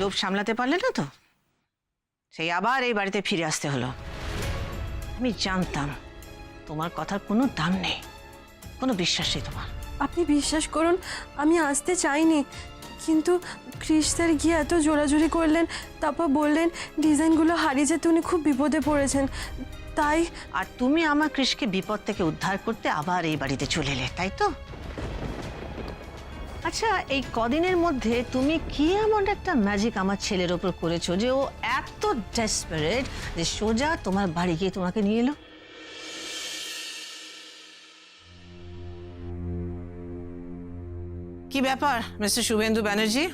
লোভ সামলাতে পারলে না তো সেই আবার এই বাড়িতে ফিরে আসতে হলো। আমি জানতাম তোমার কথার কোনো দাম নেই, কোনো বিশ্বাস নেই তোমার। আপনি বিশ্বাস করুন, আমি আসতে চাইনি, কিন্তু ক্রিস স্যার গিয়ে এত জোরাজুরি করলেন, তারপর বললেন ডিজাইনগুলো হারিয়ে যেতে উনি খুব বিপদে পড়েছেন, তাই। আর তুমি আমার ক্রিসকে বিপদ থেকে উদ্ধার করতে আবার এই বাড়িতে চলে এলে, তাই তো? আচ্ছা, এই কদিনের মধ্যে তুমি কি এমন একটা ম্যাজিক আমার ছেলের ওপর করেছো যে ও এত ডেসপারেট যে সোজা তোমার বাড়ি গিয়ে তোমাকে নিয়ে এলো? কি ব্যাপার মিস্টার শুভেন্দু ব্যানার্জি,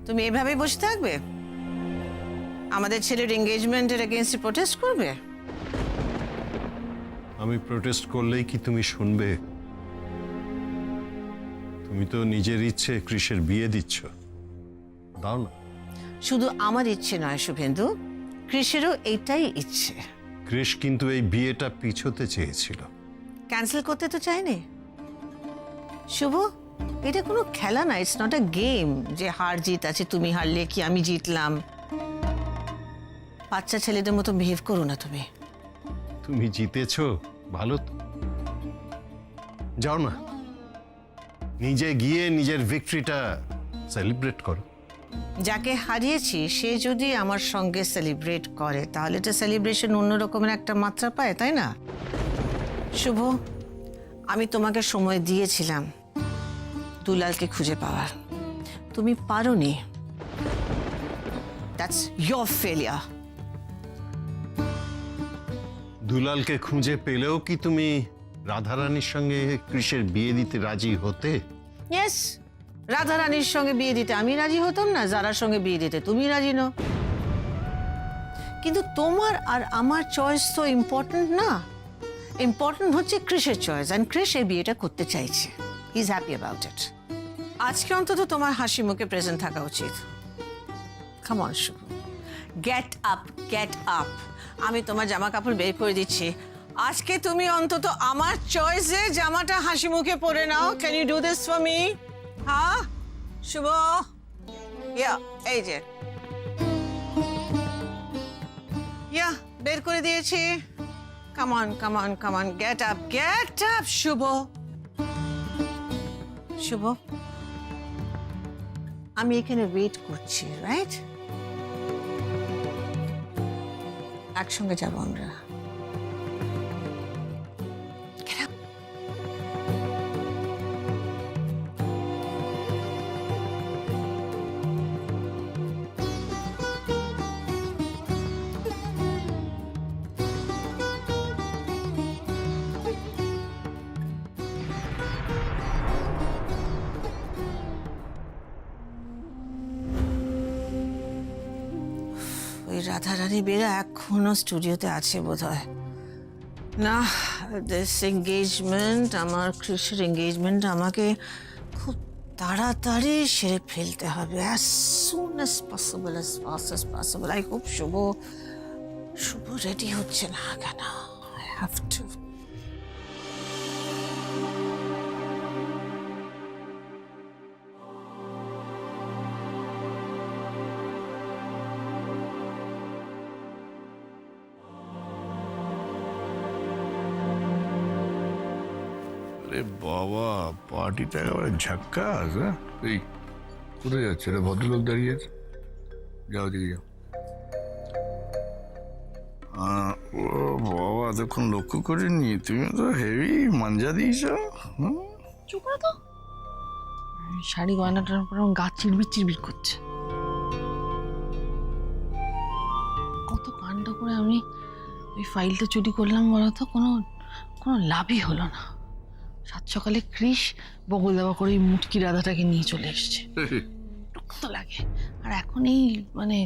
তুমি এভাবেই বসে থাকবে? আমাদের ছেলের এঙ্গেজমেন্টের এগেইনস্টে প্রোটেস্ট করবে? আমি প্রোটেস্ট করলেই কি তুমি শুনবে? তুমি তো নিজের ইচ্ছে ক্রিসের বিয়ে দিচ্ছ, দাও না। শুধু আমার ইচ্ছে নয় শুভেন্দু, ক্রিসেরও এইটাই ইচ্ছে। ক্রিস কিন্তু এই বিয়েটা পিছোতে চেয়েছিল। ক্যান্সেল করতে তো চাইনি। শুভ, এটা কোনো খেলা না, ইটস নট আ গেম যে হার জিত আছে, তুমি হারলে কি আমি জিতলাম। বাচ্চা ছেলেদের মতো বিহেভ করো না তুমি। তুমি জিতেছো, ভালো তো, যাও না, নিজে গিয়ে নিজের ভিক্টরিটা সেলিব্রেট করো। যাকে হারিয়েছি সে যদি আমার সঙ্গে সেলিব্রেট করে তাহলে তো সেলিব্রেশন অন্য রকমের একটা মাত্রা পায়, তাই না? শুভ, আমি তোমাকে সময় দিয়েছিলাম দুলালকে খুঁজে পাওয়ার, তুমি পারোনি। That's your failure. দুলালকে খুঁজে পেলেও কি তুমি রাধারানীর সঙ্গে ক্রিসের বিয়ে দিতে রাজি হতে? ইয়েস, রাধা রানীর সঙ্গে বিয়ে দিতে আমি রাজি হতাম না, যারার সঙ্গে বিয়ে দিতে তুমি রাজি নও। কিন্তু তোমার আর আমার চয়েস তো ইম্পর্টেন্ট না, ইম্পর্টেন্ট হচ্ছে ক্রিসের চয়েস, অ্যান্ড ক্রিস এই বিয়েটা করতে চাইছে। He is happy about it. আজকে অন্তত তোমার হাসি মুখে প্রেজেন্ট থাকা উচিত। Come on Shubho, get up, get up. আমি তোমার জামা কাপড় বের করে দিচ্ছি, আজকে তুমি অন্তত আমার চয়েসে জামাটা হাসি মুখে পরে নাও। ক্যান ইউ ডু দিস ফর মি? হ্যাঁ শুভ, ইয়া এই যে, ইয়া বের করে দিয়েছি। Come on, come on, come on, get up, get up Shubho. Shubho, আমি এখানে ওয়েট করছি, রাইট? একসঙ্গে যাবো আমরা। ওই রাধারানী বেরা এখনো স্টুডিওতে আছে বোধহয়। না, দিস এঙ্গেজমেন্ট, আমার ক্রিসের এঙ্গেজমেন্ট আমাকে খুব তাড়াতাড়ি সেরে ফেলতে হবে, as soon as possible, as fast as possible. I hope Shubho ready হচ্ছে না কেন? I have to. আরে বাবা, পার্টিটা একেবারে ঝাক্কাস। হ্যাঁ, এই কোথায় যাচ্ছে রে? ভদ্রলোক দাঁড়িয়ে আছে, যাও দিকে যাও। ও বাবা, এতক্ষণ লক্ষ্য করিনি, তুমি তো হেভি মাঞ্জা দিয়েছ। চুপ করো তো, শাড়ি গয়নাটার উপর গা চিরবির চিরবির করছে। কত কাণ্ড করে আমি ওই ফাইলটা চুরি করলাম বলতো, কোনো লাভই হলো না। সাত সকালে ক্রিস বগল দেওয়া করে মুটকি রাধাটাকে নিয়ে চলে এসছে, তো লাগে। আর এখন এই মানে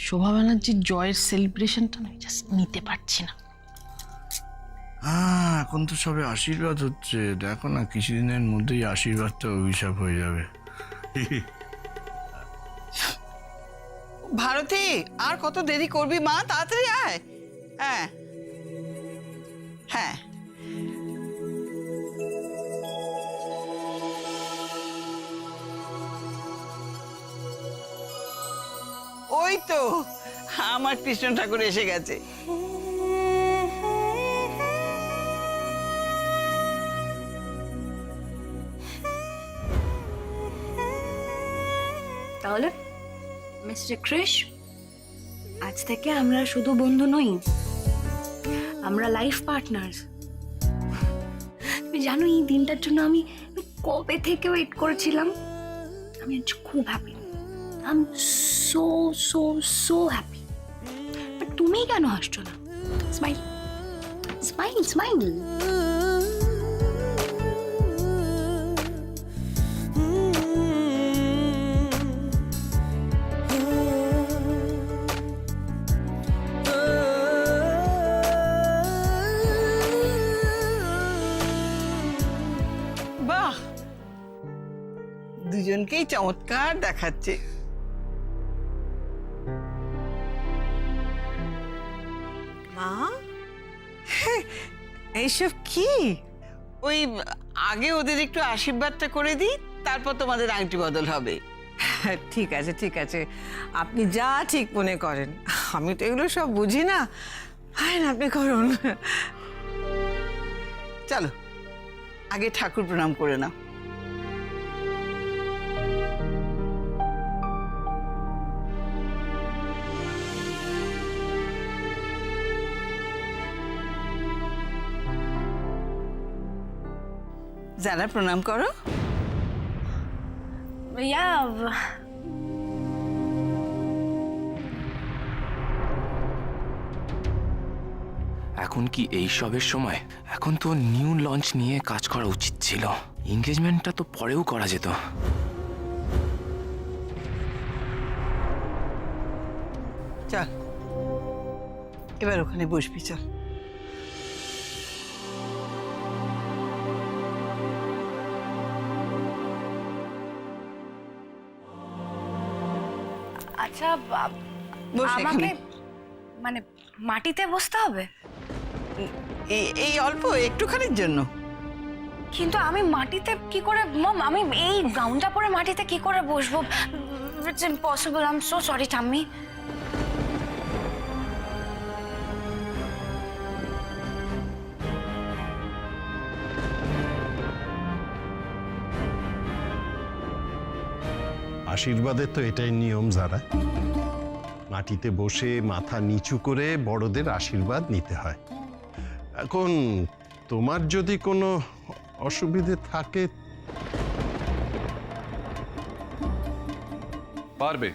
শোভা ব্যানার্জির জয়ের সেলিব্রেশনটা আমি জাস্ট নিতে পারছি না। হ্যাঁ, এখন তো সবে আশীর্বাদ হচ্ছে, দেখো না কিছুদিনের মধ্যেই আশীর্বাদটা অভিশাপ হয়ে যাবে। ভারতী, আর কত দেরি করবি মা? তাড়াতাড়ি আয়। হ্যাঁ হ্যাঁ, ওই তো আমার কৃষ্ণ ঠাকুর এসে গেছে। তাহলে মিস্টার ক্রিশ, আজ থেকে আমরা শুধু বন্ধু নই, আমরা লাইফ পার্টনার। তুমি জানো এই দিনটার জন্য আমি কবে থেকে ওয়েট করেছিলাম। আমি আজ খুব happy, I am so so so happy. But তুমি কেন হাসছো না? Smile smile smile. বাহ, দুজনকেই চমৎকার দেখাচ্ছে। মা এইসব কি? ওই আগে ওদের একটু আশীর্বাদটা করে দিই, তারপর তোমাদের আংটি বদল হবে। ঠিক আছে ঠিক আছে, আপনি যা ঠিক মনে করেন। আমি তো এগুলো সব বুঝি না। হ্যাঁ, আপনি করুন। চলো আগে ঠাকুর প্রণাম করে নাও। যারা প্রণাম করো। ইয়া, এখন কি এই সবের সময়? এখন তো নিউ লঞ্চ নিয়ে কাজ করা উচিত ছিল। এনগেজমেন্টটা তো পরেও করা যেত। চল এবার ওখানে বসবি, চল। আচ্ছা বস আমাকে এখানে। মানে মাটিতে বসতে হবে? এই অল্প একটুখানির জন্য। কিন্তু আমি মাটিতে কি করে মম, আমি এই গাউনটা পরে মাটিতে কি করে বসবো? It's impossible. I am so sorry ঠাম্মি। আশীর্বাদের তো এটাই নিয়ম যারা, মাটিতে বসে মাথা নিচু করে বড়দের আশীর্বাদ নিতে হয়। এখন তোমার যদি কোনো অসুবিধে থাকে। পারবে,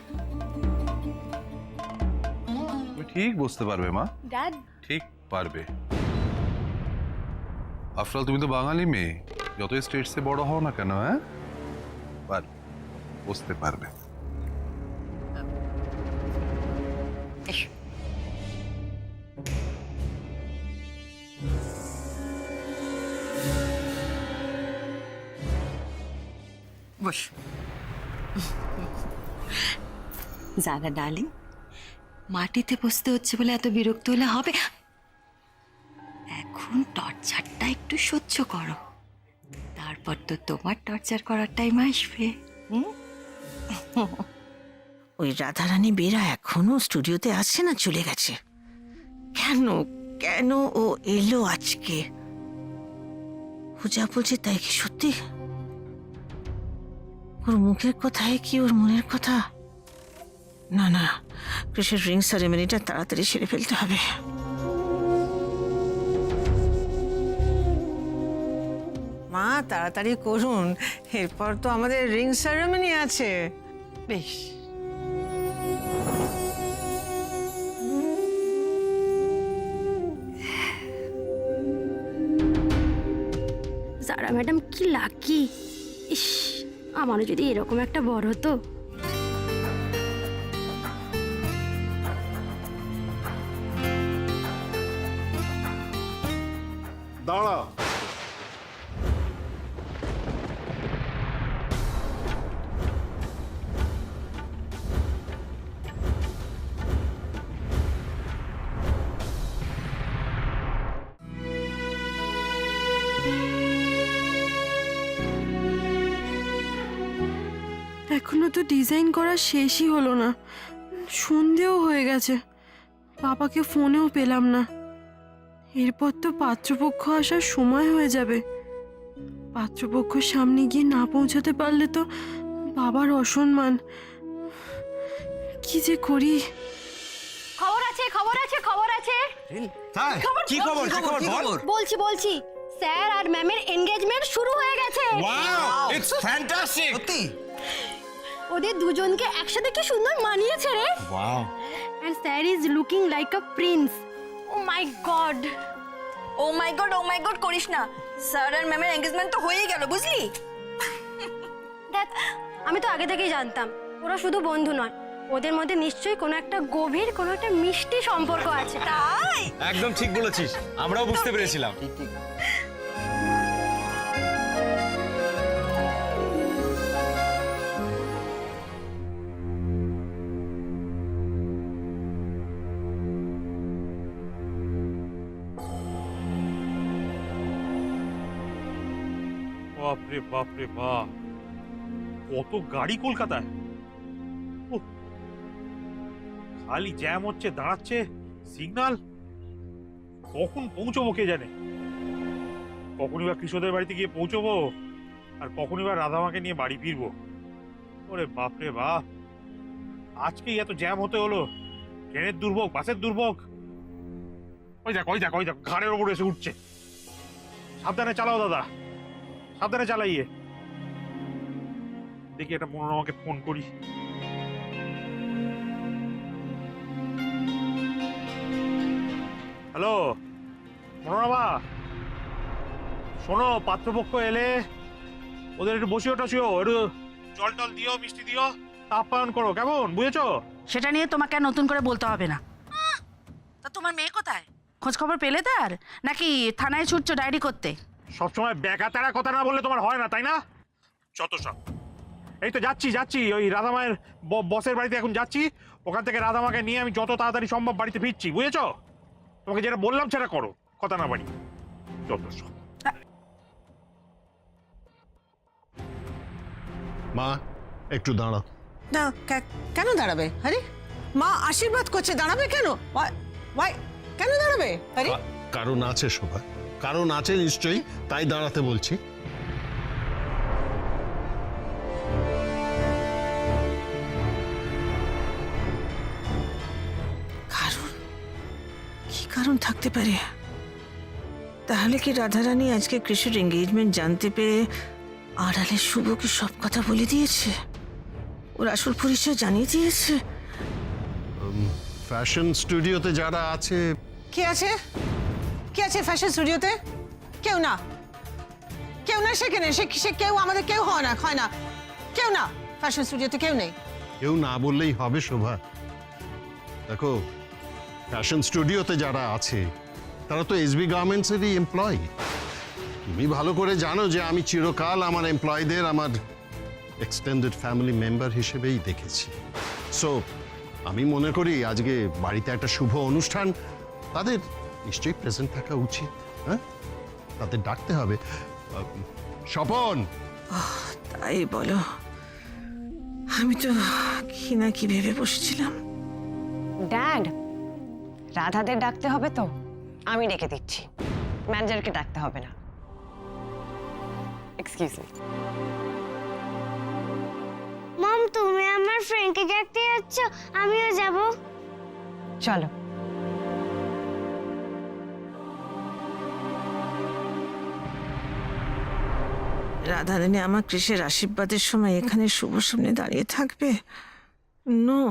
তুমি ঠিক বুঝতে পারবে মা, ড্যাড, ঠিক পারবে। আফরাল, তুমি তো বাঙালি মেয়ে, যতই স্টেটসে বড় হও না কেন, হ্যাঁ বুঝতে পারবে। বস। জানা ডার্লিং, মাটিতে বসতে হচ্ছে বলে এত বিরক্ত হলে হবে? এখন টর্চারটা একটু সহ্য করো, তারপর তো তোমার টর্চার করার টাইম আসবে। ওই রাধারানী বেরা এখনো স্টুডিওতে আসছে না, চলে গেছে? কেন কেন ও এলো আজকে? ও যা বলছে তাই কি সত্যি? ওর মুখের কথায় কি ওর মনের কথা? না না, কৃষের রিং সেরেমনিটা তাড়াতাড়ি সেরে ফেলতে হবে। মা তাড়াতাড়ি করুন, এরপর তো আমাদের রিং সেরেমনি আছে। বেশ, জারা ম্যাডাম কি লাকি! ইস, আমারও যদি এরকম একটা বর হতো। দাঁড়া, এখনো তো ডিজাইন করা শেষই হলো না। সন্ধেও হয়ে গেছে, বাবাকে ফোনেও পেলাম না। এরপর তো পাত্রপক্ষ আসার সময় হয়ে যাবে। পাত্রপক্ষ সামনে গিয়ে না পৌঁছাতে পারলে তো বাবার অসম্মান। কি যে করি। খবর আছে, খবর আছে, খবর আছে। কি খবর বল। বলছি স্যার আর ম্যামের এনগেজমেন্ট শুরু হয়ে গেছে। Wow, it's fantastic. ওদের দুজনকে একসাথে কি সুন্দর মানিয়েছে রে। Wow. And sir is looking like a prince. Oh my god. Oh my god করিস না, স্যার আর ম্যামের এনগেজমেন্ট তো হয়েই গেল, বুঝলি? দেখ, আমি তো আগে থেকেই জানতাম ওরা শুধু বন্ধু নয়, ওদের মধ্যে নিশ্চয়ই কোনো একটা গভীর, কোনো একটা মিষ্টি সম্পর্ক আছে। তাই একদম ঠিক বলেছিস, আমরাও বুঝতে পেরেছিলাম। বাপরে বাপরে বাপ, কত গাড়ি কলকাতায়! উফ, খালি জ্যাম হচ্ছে, দাঁড়াচ্ছে, সিগন্যাল। কখন পৌঁছবো কে জানে? কখনই বা কৃষকদের বাড়িতে গিয়ে পৌঁছবো, আর কখনই বা রাধামাকে নিয়ে বাড়ি ফিরবো। ওরে বাপরে বাপ, আজকেই এত জ্যাম হতে হলো। ট্রেনের দুর্ভোগ, বাসের দুর্ভোগ। ওই দেখ ঘাড়ের ওপর এসে উঠছে। সাবধানে চালাও দাদা, সাবধানে চালাইয়ে। দেখি এটা মনোরমাকে ফোন করি। হ্যালো মনোরমা, শোনো, পাত্রপক্ষ এলে ওদের একটু বসিও টসিও, একটু জল টল দিও, মিষ্টি দিও, আপ্যায়ন করো, কেমন? বুঝেছো? সেটা নিয়ে তোমাকে আর নতুন করে বলতে হবে না। তা তোমার মেয়ে কোথায়? খোঁজ খবর পেলে তার, নাকি থানায় ছুটছো ডায়েরি করতে? সবসময় বেকাতারা কথা না বললে তোমার হয় না, তাই না? যত সব। এই তো যাচ্ছি ওই রাধামায়ের বসের বাড়িতে এখন যাচ্ছি। ওখান থেকে রাধামাকে নিয়ে আমি যত তাড়াতাড়ি সম্ভব বাড়িতে ফিরছি, বুঝেছো? তোমাকে যেটা বললাম সেটা করো, কথা না বাড়ি। যত সব। মা একটু দাঁড়াও। না, কেন দাঁড়াবে? আরে মা আশীর্বাদ করছে, দাঁড়াবে কেন? ওয়াই কেন দাঁড়াবে? আরে কারণ আছে শোভা, কারণ আছে নিশ্চয়ই, তাই দাঁড়াতে বলছি। কারণ কি কারণ থাকতে পারে? তাহলে কি রাধারানী আজকে কৃষির এঙ্গেজমেন্ট জানতে পেরে আড়ালে শুভকে সব কথা বলে দিয়েছে? ওর আসল পরিচয় জানিয়ে দিয়েছে? ফ্যাশন স্টুডিওতে যারা আছে। কে আছে? কে আছে ফ্যাশন স্টুডিওতে? কেউ না, কেউ না। সেখানে সে কেউ আমাদের কেউ হয় না, কেউ না। ফ্যাশন স্টুডিওতে কেউ নেই। কেউ না বললেই হবে শোভা। দেখো, ফ্যাশন স্টুডিওতে যারা আছে তারা তো এসবি গার্মেন্টসেরই এমপ্লয়ি। তুমি ভালো করে জানো যে আমি চিরকাল আমার এমপ্লয়ীদের আমার এক্সটেন্ডেড ফ্যামিলি মেম্বার হিসেবেই দেখেছি। সো আমি মনে করি আজকে বাড়িতে একটা শুভ অনুষ্ঠান, তাদের নিশ্চয়ই প্রেজেন্ট থাকা উচিত। হ্যাঁ, তাদের ডাকতে হবে। স্বপন। তাই বলো? আমি তো কি না কি ভেবে বসেছিলাম। ড্যাড, রাধাদের ডাকতে হবে তো, আমি ডেকে দিচ্ছি, ম্যানেজারকে ডাকতে হবে না। Excuse me. মম, তুমি আমার ফ্রেন্ডকে দেখতে যাচ্ছ, আমিও যাব। চলো। রাধারানী আমার কৃষের আশীর্বাদের সময় এখানে শুভ সামনে দাঁড়িয়ে থাকবে? নো।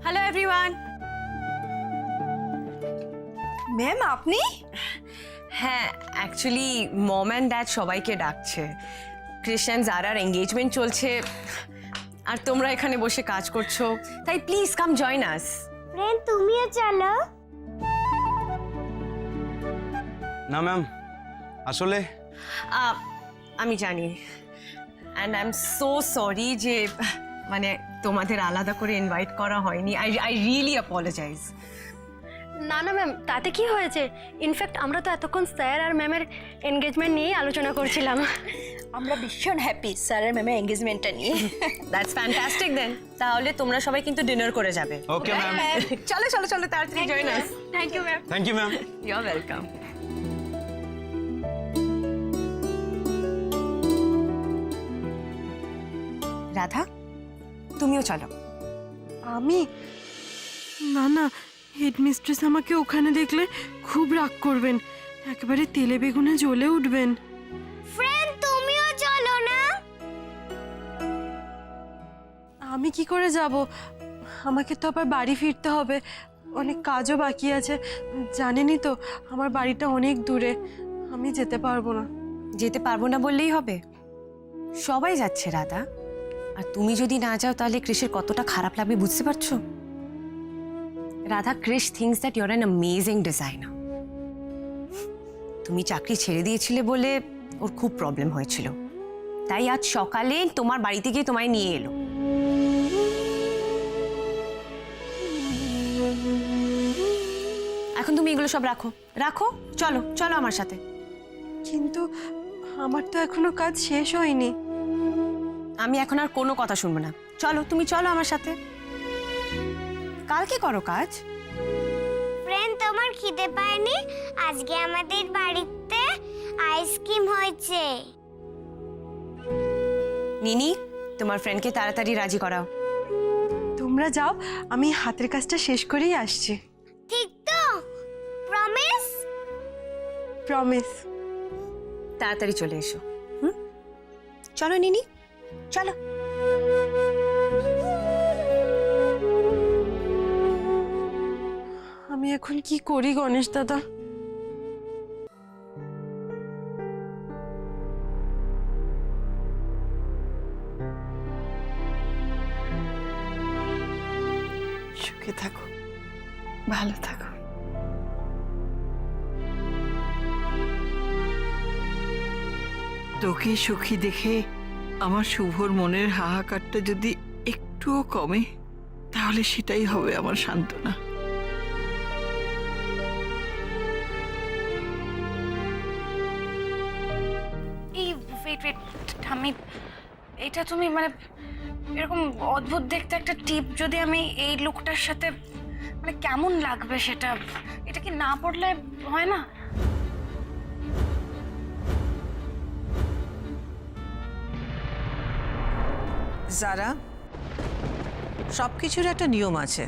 Hello everyone. ম্যাম আপনি? হ্যাঁ, অ্যাকচুয়ালি মম অ্যান্ড ড্যাড সবাইকে ডাকছে। ক্রিশ্চিয়ান জারার এঙ্গেজমেন্ট চলছে, আর তোমরা এখানে বসে কাজ করছো, তাই please come join us. Friend, তুমিও চলো। না ম্যাম, আসলে আমি জানি, and I am so sorry যে মানে তোমাদের আলাদা করে ইনভাইট করা হয়নি। I really apologise. না না ম্যাম, তাতে কি হয়েছে? ইনফ্যাক্ট আমরা তো এতক্ষণ স্যার আর ম্যামের এনগেজমেন্ট নিয়েই আলোচনা করছিলাম। আমরা ভীষণ হ্যাপি স্যারের ম্যামের এঙ্গেজমেন্টটা নিয়ে। That's fantastic then. তাহলে তোমরা সবাই কিন্তু ডিনার করে যাবে। Okay ma'am. চলো চলো চলো, তাড়াতাড়ি join us. Thank you ma'am. Thank you ma'am. You are welcome. Radha, তুমিও চলো। আমি? না না, হেডমিস্ট্রেস আমাকে ওখানে দেখলে খুব রাগ করবেন, একেবারে তেলে বেগুনে জ্বলে উঠবেন। ফ্রেন্ড তুমিও চলো না। আমি কি করে যাব? আমাকে তো আবার বাড়ি ফিরতে হবে, অনেক কাজও বাকি আছে। জানেনই তো আমার বাড়িটা অনেক দূরে, আমি যেতে পারবো না। যেতে পারবো না বললেই হবে? সবাই যাচ্ছে রাধা, আর তুমি যদি না যাও তাহলে ক্রিশের কতটা খারাপ লাগবে বুঝতে পারছো? Radha, Krish thinks that your an amazing designer. তুমি চাকরি ছেড়ে দিয়েছিলে বলে ওর খুব প্রবলেম হয়েছিল, তাই আজ সকালে তোমার বাড়িতে গিয়ে তোমায় নিয়ে এলো। এখন তুমি এগুলো সব রাখো রাখো, চলো চলো আমার সাথে। কিন্তু আমার তো এখনো কাজ শেষ হয়নি। আমি এখন আর কোনো কথা শুনবো না, চলো তুমি চলো আমার সাথে। কালকে করো কাজ। ফ্রেন্ড তোমার খিদে পায়নি? আজকে আমাদের বাড়িতে আইসক্রিম হয়েছে। নিনি, তোমার ফ্রেন্ডকে তাড়াতাড়ি রাজি করাও। তোমরা যাও, আমি হাতের কাজটা শেষ করেই আসছি। ঠিক তো? প্রমিস? প্রমিস। তাড়াতাড়ি চলে এসো। চলো নিনি, চলো। আমি এখন কি করি গণেশ দাদা? সুখে থাকো, ভালো থাকো। তোকে সুখী দেখে আমার শুভর মনের হাহাকারটা যদি একটুও কমে, তাহলে সেটাই হবে আমার সান্ত্বনা। এই ওয়েট ওয়েট, আমি এটা তুমি মানে এরকম অদ্ভুত দেখতে একটা টিপ যদি আমি এই লুকটার সাথে মানে কেমন লাগবে সেটা, এটা কি না পড়লে হয় না? যারা সব কিছুর একটা নিয়ম আছে।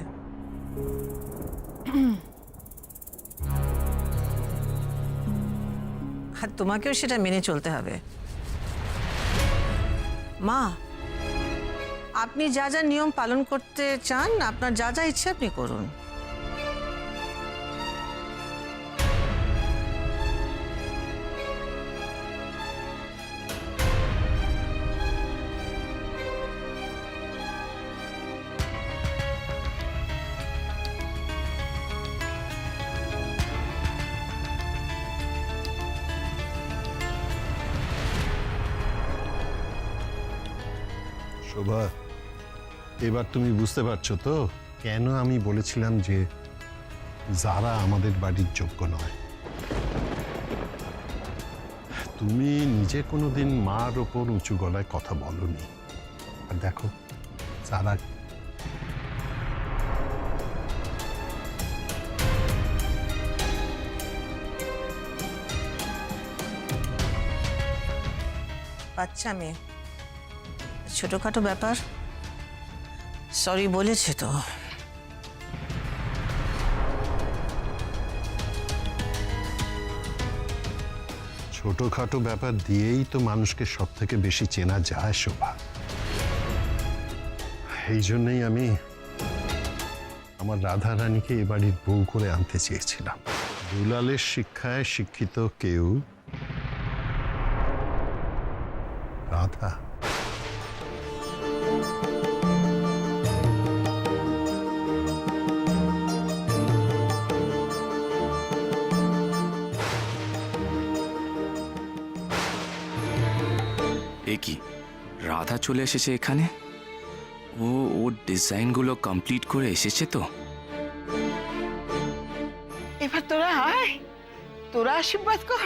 আর তোমাকেও সেটা মেনে চলতে হবে। মা, আপনি যা যা নিয়ম পালন করতে চান, আপনার যা যা ইচ্ছে আপনি করুন। শোভা, এবার তুমি বুঝতে পারছো তো কেন আমি বলেছিলাম যে যারা আমাদের বাড়ির যোগ্য নয়। তুমি নিজে কোনোদিন মার ওপর উঁচু গলায় কথা বলনি, আর দেখো যারা বাচ্চা মেয়ে, ছোটখাটো ব্যাপার, সরি বলেছে তো। ছোটখাটো ব্যাপার দিয়েই তো মানুষকে সব থেকে বেশি চেনা যায় শোভা। এই জন্যই আমি আমার রাধা রানীকে এ বাড়ির বউ করে আনতে চেয়েছিলাম। দুলালের শিক্ষায় শিক্ষিত কেউ রাধা। কি রাধা চলে এসেছে এখানে? ও ডিজাইনগুলো কমপ্লিট করে এসেছে তো? এবার তোরা আয়, তোরা আশীর্বাদ কর।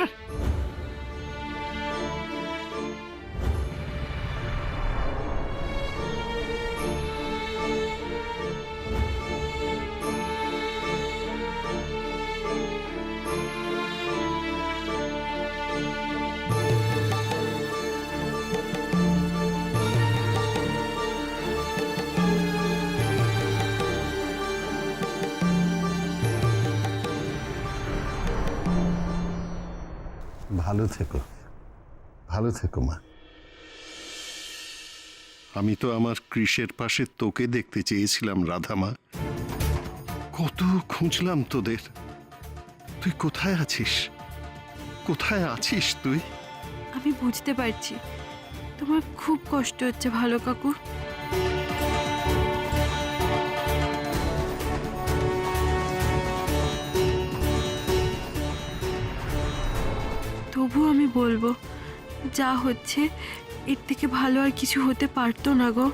ভালো থেকো, ভালো থেকো মা। আমি তো আমার কৃষের পাশে তোকে দেখতে চেয়েছিলাম রাধা মা। কত খুঁজলাম তোদের, তুই কোথায় আছিস? কোথায় আছিস তুই? আমি বুঝতে পারছি তোমার খুব কষ্ট হচ্ছে ভালো কাকু। তবু আমি বলবো যা হচ্ছে এর থেকে ভালো আর কিছু হতে পারতো না গো।